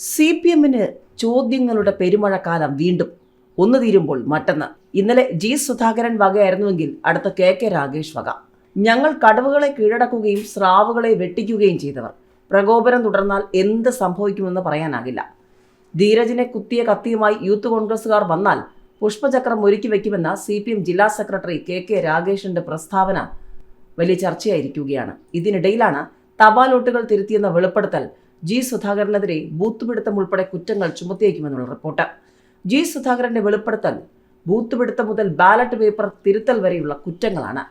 CPM-ന് ചോദ്യങ്ങളുടെ പെരുമഴക്കാലം വീണ്ടും. ഒന്ന് തീരുമ്പോൾ മറ്റൊന്ന്. ഇന്നലെ ജി സുധാകരൻ വകയായിരുന്നുവെങ്കിൽ അടുത്ത KK രാഗേഷ് വക. ഞങ്ങൾ കടവുകളെ കീഴടക്കുകയും സ്രാവുകളെ വെട്ടിക്കുകയും ചെയ്തവർ. പ്രകോപനം തുടർന്നാൽ എന്ത് സംഭവിക്കുമെന്ന് പറയാനാകില്ല. ധീരജിനെ കുത്തിയ കത്തിയുമായി യൂത്ത് കോൺഗ്രസുകാർ വന്നാൽ പുഷ്പചക്രം ഒരുക്കി വയ്ക്കുമെന്ന CPM ജില്ലാ സെക്രട്ടറി KK രാഗേഷിന്റെ പ്രസ്താവന വലിയ ചർച്ചയായിരിക്കുകയാണ്. ഇതിനിടയിലാണ് തപാൽ വോട്ടുകൾ തിരുത്തിയെന്ന വെളിപ്പെടുത്തൽ ജി സുധാകരനെതിരെ ബൂത്തുപിടുത്തം ഉൾപ്പെടെ കുറ്റങ്ങൾ ചുമത്തിയേക്കുമെന്നുള്ള റിപ്പോർട്ട്. ജി സുധാകരന്റെ വെളിപ്പെടുത്തൽ ബൂത്തുപിടുത്തം മുതൽ ബാലറ്റ് പേപ്പർ തിരുത്തൽ വരെയുള്ള കുറ്റങ്ങളാണ്.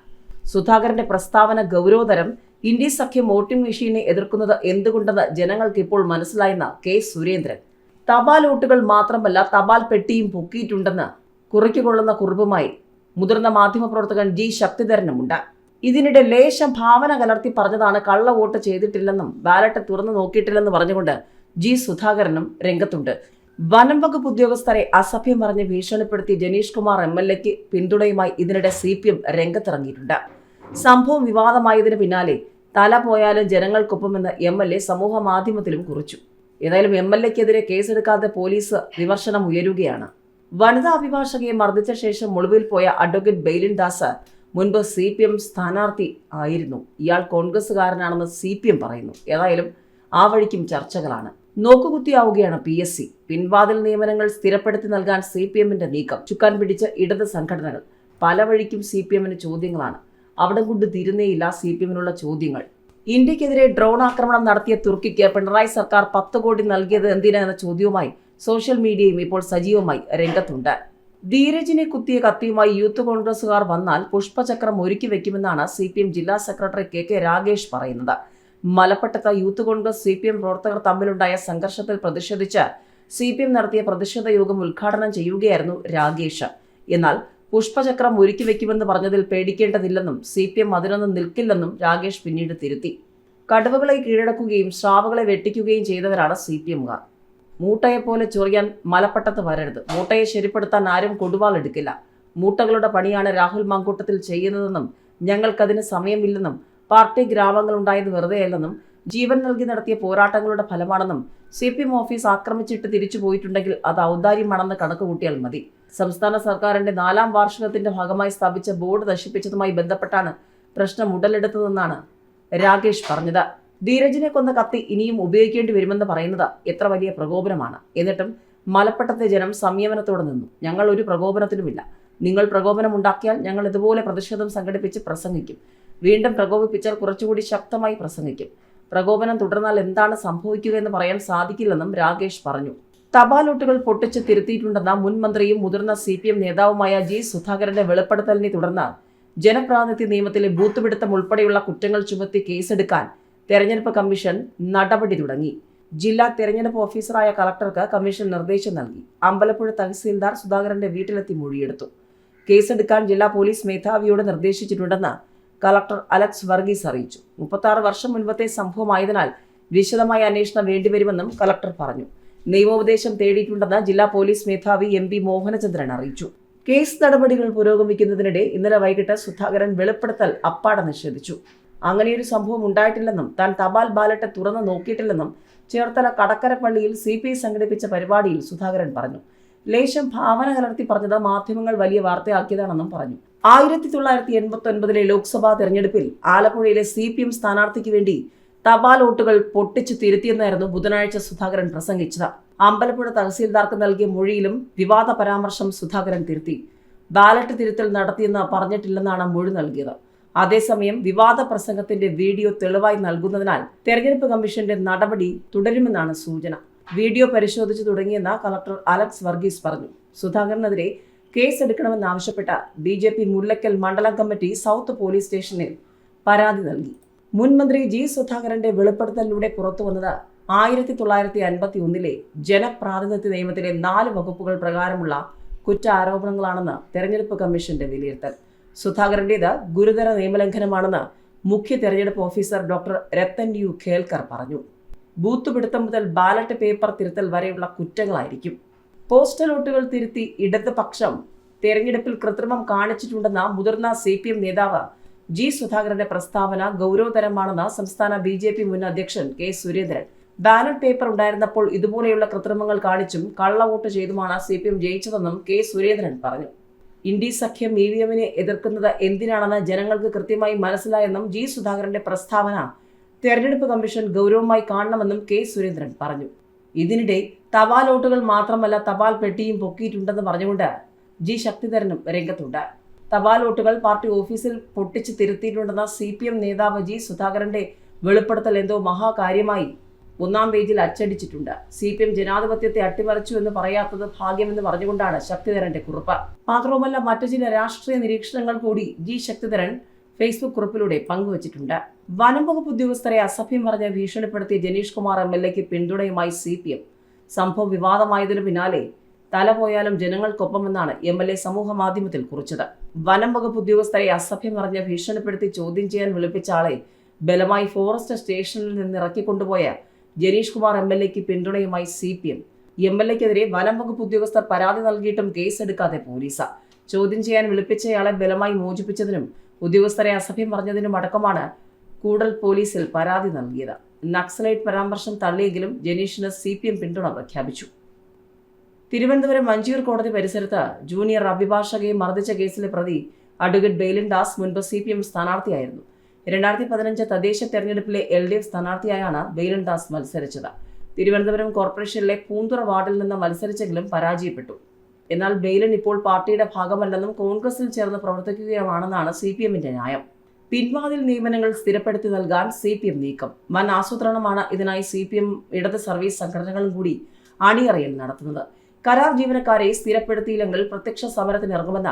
സുധാകരന്റെ പ്രസ്താവന ഗൗരവതരം. ഇന്ത്യ സഖ്യം വോട്ടിംഗ് മെഷീനെ എതിർക്കുന്നത് എന്തുകൊണ്ടെന്ന് ജനങ്ങൾക്ക് ഇപ്പോൾ മനസ്സിലായെന്ന K. സുരേന്ദ്രൻ. തപാൽ വോട്ടുകൾ മാത്രമല്ല, തപാൽ പെട്ടിയും പൊക്കിയിട്ടുണ്ടെന്ന് കുറിക്കുകൊള്ളുന്ന കുറിപ്പുമായി മുതിർന്ന മാധ്യമപ്രവർത്തകൻ G. ശക്തിധരനുമുണ്ട്. ഇതിനിടെ ലേശം ഭാവന കലർത്തി പറഞ്ഞതാണ് കള്ള വോട്ട് ചെയ്തിട്ടില്ലെന്നും ബാലറ്റ് തുറന്നു നോക്കിയിട്ടില്ലെന്ന് പറഞ്ഞുകൊണ്ട് ജി സുധാകരനും രംഗത്തുണ്ട്. വനം വകുപ്പ് ഉദ്യോഗസ്ഥരെ അസഭ്യം പറഞ്ഞ് ഭീഷണിപ്പെടുത്തി ജനീഷ് കുമാർ MLA-ക്ക് പിന്തുണയുമായി ഇതിനിടെ CPM രംഗത്തിറങ്ങിയിട്ടുണ്ട്. സംഭവം വിവാദമായതിന് പിന്നാലെ തല പോയാലും ജനങ്ങൾക്കൊപ്പമെന്ന് MLA സമൂഹ മാധ്യമത്തിലും കുറിച്ചു. ഏതായാലും MLA-ക്കെതിരെ കേസെടുക്കാതെ പോലീസ് വിമർശനം ഉയരുകയാണ്. വനിതാ അഭിഭാഷകയെ മർദ്ദിച്ച ശേഷം ഒളിവിൽ പോയ അഡ്വക്കേറ്റ് ബെയിലിൻ ദാസ് മുൻപ് CPM സ്ഥാനാർത്ഥി ആയിരുന്നു. ഇയാൾ കോൺഗ്രസുകാരനാണെന്ന് CPM പറയുന്നു. ഏതായാലും ആ വഴിക്കും ചർച്ചകളാണ്. നോക്കുകുത്തിയാവുകയാണ് PSC. പിൻവാതിൽ നിയമനങ്ങൾ സ്ഥിരപ്പെടുത്തി നൽകാൻ CPM-ന്റെ നീക്കം. ചുക്കാൻ പിടിച്ച ഇടത് സംഘടനകൾ. പല വഴിക്കും CPM-ന് ചോദ്യങ്ങളാണ്. അവിടെ കൊണ്ട് തീരുന്നേയില്ല CPM-നുള്ള ചോദ്യങ്ങൾ. ഇന്ത്യക്കെതിരെ ഡ്രോൺ ആക്രമണം നടത്തിയ തുർക്കിക്ക് പിണറായി സർക്കാർ 10 കോടി നൽകിയത് എന്തിനാ എന്ന ചോദ്യവുമായി സോഷ്യൽ മീഡിയയും ഇപ്പോൾ സജീവമായി രംഗത്തുണ്ട്. ധീരജിനെ കുത്തിയ കത്തിയുമായി യൂത്ത് കോൺഗ്രസുകാർ വന്നാൽ പുഷ്പചക്രം ഒരുക്കി വെക്കുമെന്നാണ് CPM ജില്ലാ സെക്രട്ടറി KK രാഗേഷ് പറയുന്നത്. മലപ്പട്ടത്ത് യൂത്ത് കോൺഗ്രസ് CPM പ്രവർത്തകർ തമ്മിലുണ്ടായ സംഘർഷത്തിൽ പ്രതിഷേധിച്ച് CPM നടത്തിയ പ്രതിഷേധ യോഗം ഉദ്ഘാടനം ചെയ്യുകയായിരുന്നു രാഗേഷ്. എന്നാൽ പുഷ്പചക്രം ഒരുക്കി വെക്കുമെന്ന് പറഞ്ഞതിൽ പേടിക്കേണ്ടതില്ലെന്നും CPM അതിനൊന്നും നിൽക്കില്ലെന്നും രാഗേഷ് പിന്നീട് തിരുത്തി. കടവുകളെ കീഴടക്കുകയും സ്രാവുകളെ വെട്ടിക്കുകയും ചെയ്തവരാണ് CPM-കാർ. മൂട്ടയെപ്പോലെ ചൊറിയാൻ മലപ്പട്ടത്ത് വരരുത്. മൂട്ടയെ ശരിപ്പെടുത്താൻ ആരും കൊടുവാൾ എടുക്കില്ല. മൂട്ടകളുടെ പണിയാണ് രാഹുൽ മാങ്കൂട്ടത്തിൽ ചെയ്യുന്നതെന്നും ഞങ്ങൾക്കതിന് സമയമില്ലെന്നും പാർട്ടി ഗ്രാമങ്ങളുണ്ടായത് വെറുതെയല്ലെന്നും ജീവൻ നൽകി നടത്തിയ പോരാട്ടങ്ങളുടെ ഫലമാണെന്നും CPM ഓഫീസ് ആക്രമിച്ചിട്ട് തിരിച്ചു പോയിട്ടുണ്ടെങ്കിൽ അത് ഔദാര്യമാണെന്ന് കണക്കുകൂട്ടിയാൽ മതി. സംസ്ഥാന സർക്കാരിന്റെ 4ാം വാർഷികത്തിന്റെ ഭാഗമായി സ്ഥാപിച്ച ബോർഡ് നശിപ്പിച്ചതുമായി ബന്ധപ്പെട്ടാണ് പ്രശ്നം ഉടലെടുത്തതെന്നാണ് രാഗേഷ് പറഞ്ഞത്. ധീരജിനെ കൊന്ന കത്തി ഇനിയും ഉപയോഗിക്കേണ്ടി വരുമെന്ന് പറയുന്നത് എത്ര വലിയ പ്രകോപനമാണ്. എന്നിട്ടും മലപ്പട്ടത്തെ ജനം സംയമനത്തോടെ നിന്നു. ഞങ്ങൾ ഒരു പ്രകോപനത്തിനുമില്ല. നിങ്ങൾ പ്രകോപനം ഉണ്ടാക്കിയാൽ ഞങ്ങൾ ഇതുപോലെ പ്രതിഷേധം സംഘടിപ്പിച്ച് പ്രസംഗിക്കും. വീണ്ടും പ്രകോപിപ്പിച്ചാൽ കുറച്ചുകൂടി ശക്തമായി പ്രസംഗിക്കും. പ്രകോപനം തുടർന്നാൽ എന്താണ് സംഭവിക്കുക എന്ന് പറയാൻ സാധിക്കില്ലെന്നും രാഗേഷ് പറഞ്ഞു. തപാൽ വോട്ടുകൾ പൊട്ടിച്ച് തിരുത്തിയിട്ടുണ്ടെന്ന മുൻ മന്ത്രിയും മുതിർന്ന CPM നേതാവുമായ ജി സുധാകരന്റെ വെളിപ്പെടുത്തലിനെ തുടർന്ന് ജനപ്രാതിനിധ്യ നിയമത്തിലെ ബൂത്തുപിടുത്തം ഉൾപ്പെടെയുള്ള കുറ്റങ്ങൾ ചുമത്തി കേസെടുക്കാൻ തെരഞ്ഞെടുപ്പ് കമ്മീഷൻ നടപടി തുടങ്ങി. ജില്ലാ തെരഞ്ഞെടുപ്പ് ഓഫീസറായ കളക്ടർക്ക് കമ്മീഷൻ നിർദ്ദേശം നൽകി. അമ്പലപ്പുഴ തഹസീൽദാർ സുധാകരന്റെ വീട്ടിലെത്തി മൊഴിയെടുത്തു. കേസെടുക്കാൻ ജില്ലാ പോലീസ് മേധാവിയോട് നിർദ്ദേശിച്ചിട്ടുണ്ടെന്ന് കളക്ടർ അലക്സ് വർഗീസ് അറിയിച്ചു. 36 വർഷം മുൻപത്തെ സംഭവമായതിനാൽ വിശദമായ അന്വേഷണം വേണ്ടിവരുമെന്നും കളക്ടർ പറഞ്ഞു. നിയമോപദേശം തേടിയിട്ടുണ്ടെന്ന് ജില്ലാ പോലീസ് മേധാവി MP മോഹനചന്ദ്രൻ അറിയിച്ചു. കേസ് നടപടികൾ പുരോഗമിക്കുന്നതിനിടെ ഇന്നലെ വൈകിട്ട് സുധാകരൻ വെളിപ്പെടുത്തൽ അപ്പാടെ നിഷേധിച്ചു. അങ്ങനെയൊരു സംഭവം ഉണ്ടായിട്ടില്ലെന്നും താൻ തപാൽ ബാലറ്റ് തുറന്നു നോക്കിയിട്ടില്ലെന്നും ചേർത്തല കടക്കരപ്പള്ളിയിൽ CPI സംഘടിപ്പിച്ച പരിപാടിയിൽ സുധാകരൻ പറഞ്ഞു. ലേശം ഭാവന കലർത്തി പറഞ്ഞത് മാധ്യമങ്ങൾ വലിയ വാർത്തയാക്കിയതാണെന്നും പറഞ്ഞു. 1989 ലോക്സഭാ തെരഞ്ഞെടുപ്പിൽ ആലപ്പുഴയിലെ CPM സ്ഥാനാർത്ഥിക്ക് വേണ്ടി തപാൽ വോട്ടുകൾ പൊട്ടിച്ചു തിരുത്തിയെന്നായിരുന്നു ബുധനാഴ്ച സുധാകരൻ പ്രസംഗിച്ചത്. അമ്പലപ്പുഴ തഹസീൽദാർക്ക് നൽകിയ മൊഴിയിലും വിവാദ പരാമർശം സുധാകരൻ തിരുത്തി. ബാലറ്റ് തിരുത്തൽ നടത്തിയെന്ന് പറഞ്ഞിട്ടില്ലെന്നാണ് മൊഴി നൽകിയത്. അതേസമയം വിവാദ പ്രസംഗത്തിന്റെ വീഡിയോ തെളിവായി നൽകുന്നതിനാൽ തെരഞ്ഞെടുപ്പ് കമ്മീഷന്റെ നടപടി തുടരുമെന്നാണ് സൂചന. വീഡിയോ പരിശോധിച്ചു തുടങ്ങിയെന്ന് കളക്ടർ അലക്സ് വർഗീസ് പറഞ്ഞു. സുധാകരനെതിരെ കേസെടുക്കണമെന്നാവശ്യപ്പെട്ട BJP മുല്ലക്കൽ മണ്ഡലം കമ്മിറ്റി സൗത്ത് പോലീസ് സ്റ്റേഷനിൽ പരാതി നൽകി. മുൻ മന്ത്രി ജി സുധാകരന്റെ വെളിപ്പെടുത്തലിലൂടെ പുറത്തുവന്നത് 1951 ജനപ്രാതിനിധ്യ നിയമത്തിലെ 4 വകുപ്പുകൾ പ്രകാരമുള്ള കുറ്റാരോപണങ്ങളാണെന്ന് തെരഞ്ഞെടുപ്പ് കമ്മീഷന്റെ വിലയിരുത്തൽ. സുധാകരന്റേത് ഗുരുതര നിയമലംഘനമാണെന്ന് മുഖ്യ തെരഞ്ഞെടുപ്പ് officer doctor Rathan U Khelkar പറഞ്ഞു. ബൂത്തുപിടുത്തം മുതൽ ബാലറ്റ് പേപ്പർ തിരുത്തൽ വരെയുള്ള കുറ്റങ്ങളായിരിക്കും. പോസ്റ്റൽ വോട്ടുകൾ തിരുത്തി ഇടതുപക്ഷം തെരഞ്ഞെടുപ്പിൽ കൃത്രിമം കാണിച്ചിട്ടുണ്ടെന്ന മുതിർന്ന CPM നേതാവ് ജി സുധാകരന്റെ പ്രസ്താവന ഗൗരവതരമാണെന്ന് സംസ്ഥാന BJP മുൻ അധ്യക്ഷൻ K. സുരേന്ദ്രൻ. ബാലറ്റ് പേപ്പർ ഉണ്ടായിരുന്നപ്പോൾ ഇതുപോലെയുള്ള കൃത്രിമങ്ങൾ കാണിച്ചും കള്ളവോട്ട് ചെയ്തുമാണ് CPM ജയിച്ചതെന്നും കെ സുരേന്ദ്രൻ പറഞ്ഞു. ഇന്ത്യ സഖ്യം EVM-നെ എതിർക്കുന്നത് എന്തിനാണെന്ന് ജനങ്ങൾക്ക് കൃത്യമായി മനസ്സിലായെന്നും ജി സുധാകരന്റെ പ്രസ്താവന തെരഞ്ഞെടുപ്പ് കമ്മീഷൻ ഗൗരവമായി കാണണമെന്നും കെ സുരേന്ദ്രൻ പറഞ്ഞു. ഇതിനിടെ തപാൽ വോട്ടുകൾ മാത്രമല്ല തപാൽ പെട്ടിയും പൊക്കിയിട്ടുണ്ടെന്ന് പറഞ്ഞുകൊണ്ട് ജി ശക്തിധരനും രംഗത്തുണ്ട്. തപാൽ വോട്ടുകൾ പാർട്ടി ഓഫീസിൽ പൊട്ടിച്ച് തിരുത്തിയിട്ടുണ്ടെന്ന CPM നേതാവ് ജി സുധാകരന്റെ വെളിപ്പെടുത്തൽ എന്തോ മഹാകാര്യമായി ഒന്നാം പേജിൽ അച്ചടിച്ചിട്ടുണ്ട്. CPM ജനാധിപത്യത്തെ അട്ടിമറിച്ചു എന്ന് പറയാത്തത് ഭാഗ്യമെന്ന് പറഞ്ഞുകൊണ്ടാണ് ശക്തിധരന്റെ കുറിപ്പ്. മാത്രവുമല്ല മറ്റു ചില രാഷ്ട്രീയ നിരീക്ഷണങ്ങൾ കൂടി ജി ശക്തിധരൻ ഫേസ്ബുക്ക് കുറിപ്പിലൂടെ പങ്കുവച്ചിട്ടുണ്ട്. വനം വകുപ്പ് ഉദ്യോഗസ്ഥരെ അസഭ്യം പറഞ്ഞ് ഭീഷണിപ്പെടുത്തിയ ജനീഷ് കുമാർ MLA-ക്ക് പിന്തുണയുമായി CPM. സംഭവം വിവാദമായതിനു പിന്നാലെ തല പോയാലും ജനങ്ങൾക്കൊപ്പമെന്നാണ് MLA സമൂഹ മാധ്യമത്തിൽ കുറിച്ചത്. വനം വകുപ്പ് ഉദ്യോഗസ്ഥരെ അസഭ്യം പറഞ്ഞ് ഭീഷണിപ്പെടുത്തി ചോദ്യം ചെയ്യാൻ വിളിപ്പിച്ച ആളെ ബലമായി ഫോറസ്റ്റ് സ്റ്റേഷനിൽ നിന്ന് ഇറക്കിക്കൊണ്ടുപോയ ജനീഷ് കുമാർ MLA-ക്ക് പിന്തുണയുമായി CPM. MLA-ക്കെതിരെ വനം വകുപ്പ് ഉദ്യോഗസ്ഥർ പരാതി നൽകിയിട്ടും കേസെടുക്കാതെ പോലീസ്. ചോദ്യം ചെയ്യാൻ വിളിപ്പിച്ചയാളെ ബലമായി മോചിപ്പിച്ചതിനും ഉദ്യോഗസ്ഥരെ അസഭ്യം പറഞ്ഞതിനും അടക്കമാണ് കൂടൽ പോലീസിൽ പരാതി നൽകിയത്. നക്സലൈറ്റ് പരാമർശം തള്ളിയെങ്കിലും ജനീഷിന് CPM പിന്തുണ പ്രഖ്യാപിച്ചു. തിരുവനന്തപുരം മഞ്ചൂർ കോടതി പരിസരത്ത് ജൂനിയർ അഭിഭാഷകയെ മർദ്ദിച്ച കേസിലെ പ്രതി അഡ്വക്കേറ്റ് ബെയ്ലിൻ ദാസ് മുൻപ് CPM സ്ഥാനാർത്ഥിയായിരുന്നു. 2015 തദ്ദേശ തെരഞ്ഞെടുപ്പിലെ LDF സ്ഥാനാർത്ഥിയായാണ് ബെയ്ലിൻ ദാസ് മത്സരിച്ചത്. തിരുവനന്തപുരം കോർപ്പറേഷനിലെ പൂന്തുറ വാർഡിൽ നിന്ന് മത്സരിച്ചെങ്കിലും പരാജയപ്പെട്ടു. എന്നാൽ ബെയ്ലിൻ ഇപ്പോൾ പാർട്ടിയുടെ ഭാഗമല്ലെന്നും കോൺഗ്രസിൽ ചേർന്ന് പ്രവർത്തിക്കുകയാണെന്നാണ് CPM-ന്റെ ന്യായം. പിൻവാതിൽ നിയമനങ്ങൾ സ്ഥിരപ്പെടുത്തി നൽകാൻ CPM നീക്കം. വൻ ആസൂത്രണമാണ് ഇതിനായി CPM ഇടത് സർവീസ് സംഘടനകളും കൂടി അണിയറയിൽ നടത്തുന്നത്. കരാർ ജീവനക്കാരെ സ്ഥിരപ്പെടുത്തിയില്ലെങ്കിൽ പ്രത്യക്ഷ സമരത്തിനിറങ്ങുമെന്ന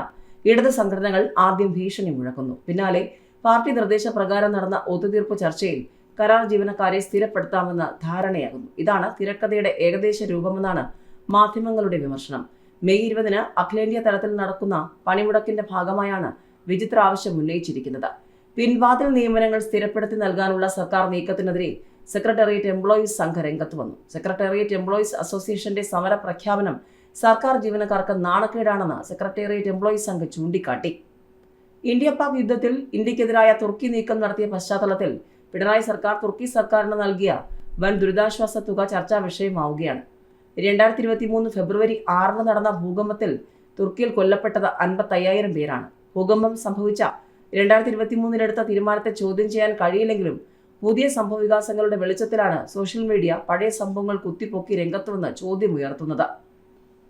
ഇടത് സംഘടനകൾ ആദ്യം ഭീഷണി മുഴക്കുന്നു. പിന്നാലെ പാർട്ടി നിർദ്ദേശപ്രകാരം നടന്ന ഒത്തുതീർപ്പ് ചർച്ചയിൽ കരാർ ജീവനക്കാരെ സ്ഥിരപ്പെടുത്താമെന്ന ധാരണയാകുന്നു. ഇതാണ് തിരക്കഥയുടെ ഏകദേശ രൂപമെന്നാണ് മാധ്യമങ്ങളുടെ വിമർശനം. മെയ് 20-ന് അഖിലേന്ത്യാ തലത്തിൽ നടക്കുന്ന പണിമുടക്കിന്റെ ഭാഗമായാണ് വിചിത്ര ആവശ്യം ഉന്നയിച്ചിരിക്കുന്നത്. പിൻവാതിൽ നിയമനങ്ങൾ സ്ഥിരപ്പെടുത്തി നൽകാനുള്ള സർക്കാർ നീക്കത്തിനെതിരെ സെക്രട്ടേറിയറ്റ് എംപ്ലോയീസ് സംഘ രംഗത്ത് വന്നു. സെക്രട്ടേറിയറ്റ് എംപ്ലോയീസ് അസോസിയേഷന്റെ സമര പ്രഖ്യാപനം സർക്കാർ ജീവനക്കാർക്ക് നാണക്കേടാണെന്ന് സെക്രട്ടേറിയറ്റ് എംപ്ലോയീസ് സംഘം ചൂണ്ടിക്കാട്ടി. ഇന്ത്യ-പാക് യുദ്ധത്തിൽ ഇന്ത്യക്കെതിരായ തുർക്കി നീക്കം നടത്തിയ പശ്ചാത്തലത്തിൽ പിണറായി സർക്കാർ തുർക്കി സർക്കാരിന് നൽകിയ വൻ ദുരിതാശ്വാസ തുക ചർച്ചാ വിഷയമാവുകയാണ്. 2023 ഫെബ്രുവരി 6-ന് നടന്ന ഭൂകമ്പത്തിൽ തുർക്കിയിൽ കൊല്ലപ്പെട്ടത് 55,000 പേരാണ്. ഭൂകമ്പം സംഭവിച്ച 2023-ലെടുത്ത തീരുമാനത്തെ ചോദ്യം ചെയ്യാൻ കഴിയില്ലെങ്കിലും പുതിയ സംഭവവികാസങ്ങളുടെ വെളിച്ചത്തിലാണ് സോഷ്യൽ മീഡിയ പഴയ സംഭവങ്ങൾ കുത്തിപ്പൊക്കി രംഗത്തുവന്ന് ചോദ്യമുയർത്തുന്നത്.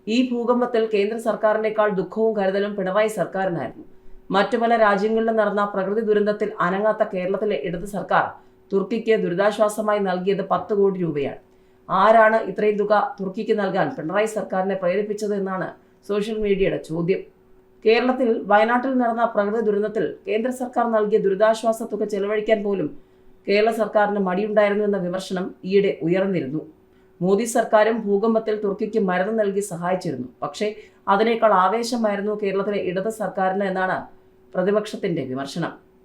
ഈ ഭൂകമ്പത്തിൽ കേന്ദ്ര സർക്കാരിനേക്കാൾ ദുഃഖവും കരുതലും പിണറായി സർക്കാരിനായിരുന്നു. മറ്റു പല രാജ്യങ്ങളിലും നടന്ന പ്രകൃതി ദുരന്തത്തിൽ അനങ്ങാത്ത കേരളത്തിലെ ഇടത് സർക്കാർ തുർക്കിക്ക് ദുരിതാശ്വാസമായി നൽകിയത് 10 കോടി രൂപയാണ്. ആരാണ് ഇത്രയും തുക തുർക്കിക്ക് നൽകാൻ പിണറായി സർക്കാരിനെ പ്രേരിപ്പിച്ചത് എന്നാണ് സോഷ്യൽ മീഡിയയുടെ ചോദ്യം. കേരളത്തിൽ വയനാട്ടിൽ നടന്ന പ്രകൃതി ദുരന്തത്തിൽ കേന്ദ്ര സർക്കാർ നൽകിയ ദുരിതാശ്വാസ തുക ചെലവഴിക്കാൻ പോലും കേരള സർക്കാരിന് മടിയുണ്ടായിരുന്നു എന്ന വിമർശനം ഈയിടെ ഉയർന്നിരുന്നു. മോദി സർക്കാരും ഭൂകമ്പത്തിൽ തുർക്കിക്ക് മരുന്ന് നൽകി സഹായിച്ചിരുന്നു. പക്ഷേ അതിനേക്കാൾ ആവേശമായിരുന്നു കേരളത്തിലെ ഇടത് സർക്കാരിന് എന്നാണ് പ്രതിപക്ഷത്തിന്റെ വിമർശനം.